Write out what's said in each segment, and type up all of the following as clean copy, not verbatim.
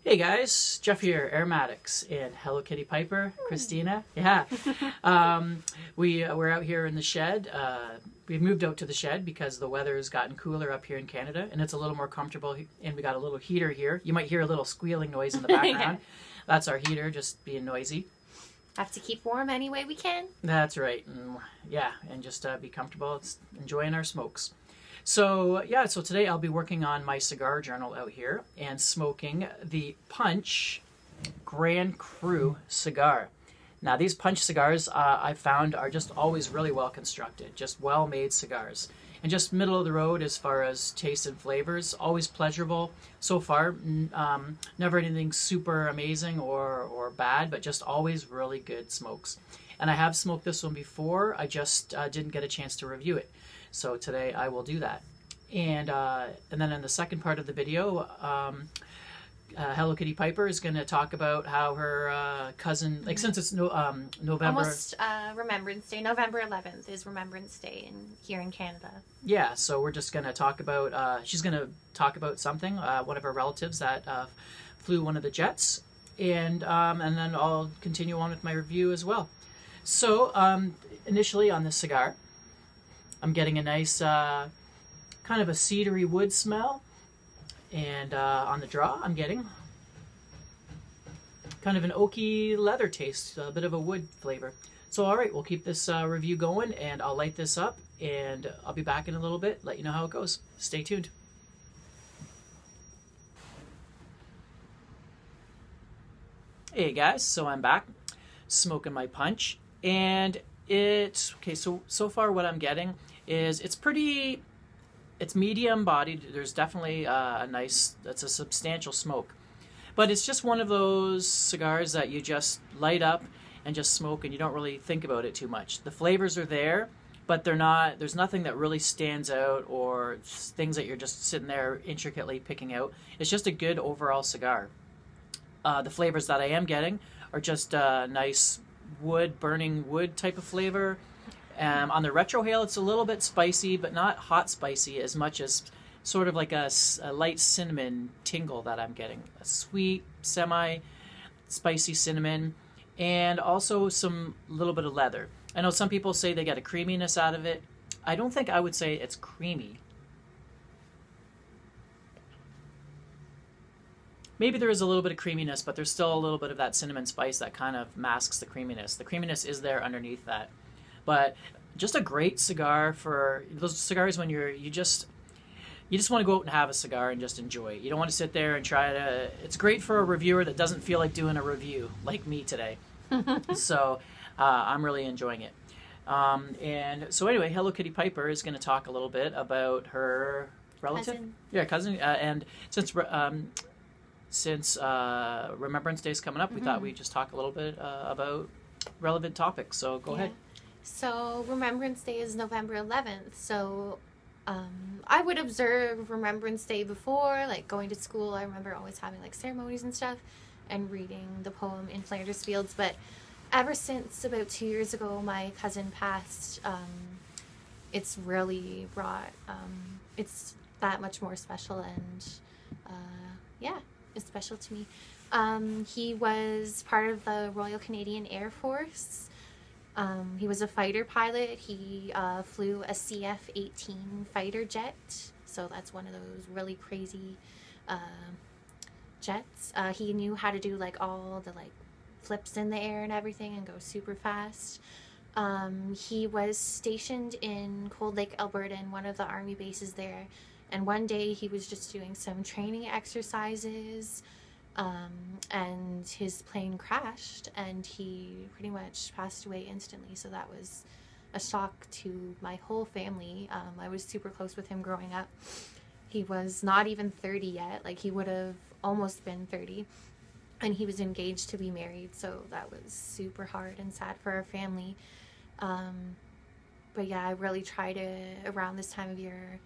Hey guys, Jeff here, Aromatics, and Hello Kitty Piper, Christina. Yeah, we're out here in the shed. We've moved out to the shed because the weather has gotten cooler up here in Canada, and it's a little more comfortable. And we got a little heater here. You might hear a little squealing noise in the background. That's our heater, just being noisy. Have to keep warm any way we can. That's right. And, yeah, and just be comfortable. It's enjoying our smokes. So today I'll be working on my cigar journal out here and smoking the Punch Gran Cru Cigar. Now these Punch cigars I found are just always really well constructed, just well made cigars. And just middle of the road as far as taste and flavors, always pleasurable so far. Never anything super amazing or bad, but just always really good smokes. And I have smoked this one before, I just didn't get a chance to review it. So today I will do that. And then in the second part of the video, Hello Kitty Piper is going to talk about how her cousin, like since it's November. Almost Remembrance Day. November 11th is Remembrance Day here in Canada. Yeah, so we're just going to talk about, she's going to talk about something, one of her relatives that flew one of the jets. And then I'll continue on with my review as well. So initially on this cigar, I'm getting a nice kind of a cedary wood smell, and on the draw I'm getting kind of an oaky leather taste, a bit of a wood flavor. So alright, we'll keep this review going, and I'll light this up, and I'll be back in a little bit, let you know how it goes. Stay tuned. Hey guys, so I'm back smoking my Punch, and it's okay. So far what I'm getting is it's medium bodied. There's definitely it's a substantial smoke, but it's just one of those cigars that you just light up and just smoke, and you don't really think about it too much. The flavors are there, but there's nothing that really stands out or things that you're just sitting there intricately picking out. It's just a good overall cigar. The flavors that I am getting are just nice burning wood type of flavor. On the retrohale, it's a little bit spicy, but not hot spicy as much as sort of like a light cinnamon tingle that I'm getting. A sweet, semi-spicy cinnamon, and also some little bit of leather. I know some people say they get a creaminess out of it. I don't think I would say it's creamy. Maybe there is a little bit of creaminess, but there's still a little bit of that cinnamon spice that kind of masks the creaminess. The creaminess is there underneath that. But just a great cigar for those cigars when you just want to go out and have a cigar and just enjoy it. You don't want to sit there and try to. It's great for a reviewer that doesn't feel like doing a review like me today. So I'm really enjoying it. And so anyway, Hello Kitty Piper is going to talk a little bit about her relative, cousin, and since Remembrance Day is coming up, we thought we'd just talk a little bit about relevant topics. So go ahead. So Remembrance Day is November 11th. So I would observe Remembrance Day before, like going to school. I remember always having like ceremonies and stuff and reading the poem In Flanders Fields. But ever since about 2 years ago, my cousin passed, it's really brought, it's that much more special, and it's special to me. He was part of the Royal Canadian Air Force. He was a fighter pilot. He flew a CF-18 fighter jet, so that's one of those really crazy jets. He knew how to do like all the like flips in the air and everything and go super fast. He was stationed in Cold Lake, Alberta, in one of the army bases there. And one day he was just doing some training exercises, and his plane crashed, and he pretty much passed away instantly. So that was a shock to my whole family. I was super close with him growing up. He was not even 30 yet. Like, he would have almost been 30. And he was engaged to be married, so that was super hard and sad for our family. But yeah, I really try to, around this time of year,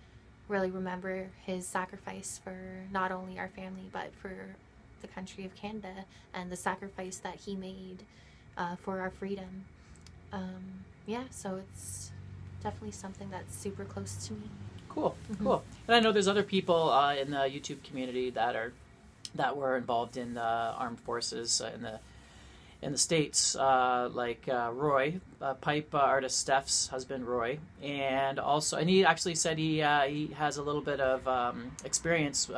really remember his sacrifice for not only our family, but for the country of Canada, and the sacrifice that he made for our freedom. So it's definitely something that's super close to me. Cool, cool. And I know there's other people in the YouTube community that are that were involved in the armed forces in the States, like Roy, pipe artist Steph's husband, Roy, and he actually said he has a little bit of experience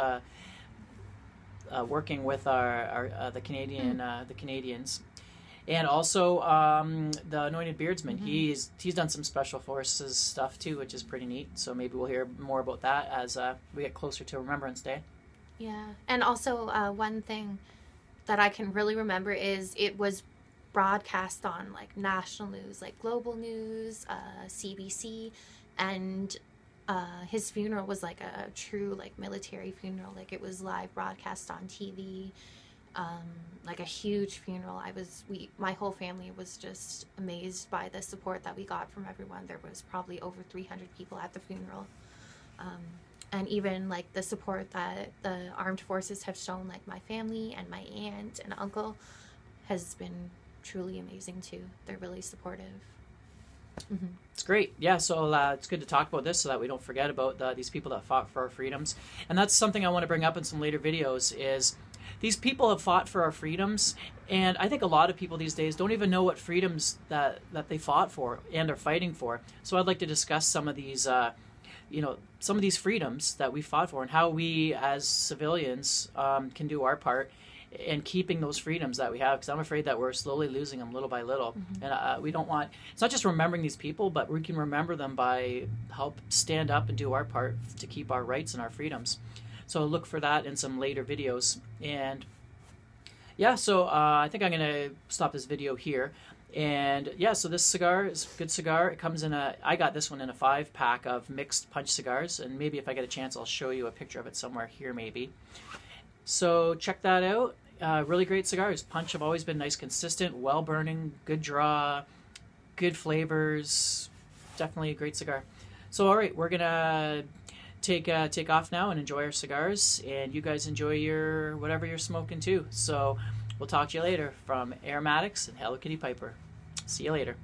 working with the Canadians, and also the Anointed Beardsman. He's done some special forces stuff too, which is pretty neat. So maybe we'll hear more about that as we get closer to Remembrance Day. Yeah, and also one thing that I can really remember is it was broadcast on like national news, like global news, CBC, and his funeral was like a true like military funeral. Like it was live broadcast on TV, like a huge funeral. My whole family was just amazed by the support that we got from everyone. There was probably over 300 people at the funeral. And even like the support that the armed forces have shown, like my family and my aunt and uncle, has been truly amazing too. They're really supportive. It's great. Yeah, so it's good to talk about this so that we don't forget about these people that fought for our freedoms. And that's something I want to bring up in some later videos is these people have fought for our freedoms, and I think a lot of people these days don't even know what freedoms that they fought for and are fighting for. So I'd like to discuss some of these some of these freedoms that we fought for and how we as civilians can do our part in keeping those freedoms that we have, because I'm afraid that we're slowly losing them little by little. And we don't want, it's not just remembering these people, but we can remember them by help stand up and do our part to keep our rights and our freedoms. So look for that in some later videos. And yeah, so I think I'm going to stop this video here. And yeah, so this cigar is a good cigar. It comes in I got this one in a 5-pack of mixed punch cigars, and maybe if I get a chance I'll show you a picture of it somewhere here maybe. So check that out. Really great cigars. Punch have always been nice, consistent, well burning, good draw, good flavors. Definitely a great cigar. So all right, we're gonna take off now and enjoy our cigars, and you guys enjoy your whatever you're smoking too. So we'll talk to you later from Aromatics and Hello Kitty Piper. See you later.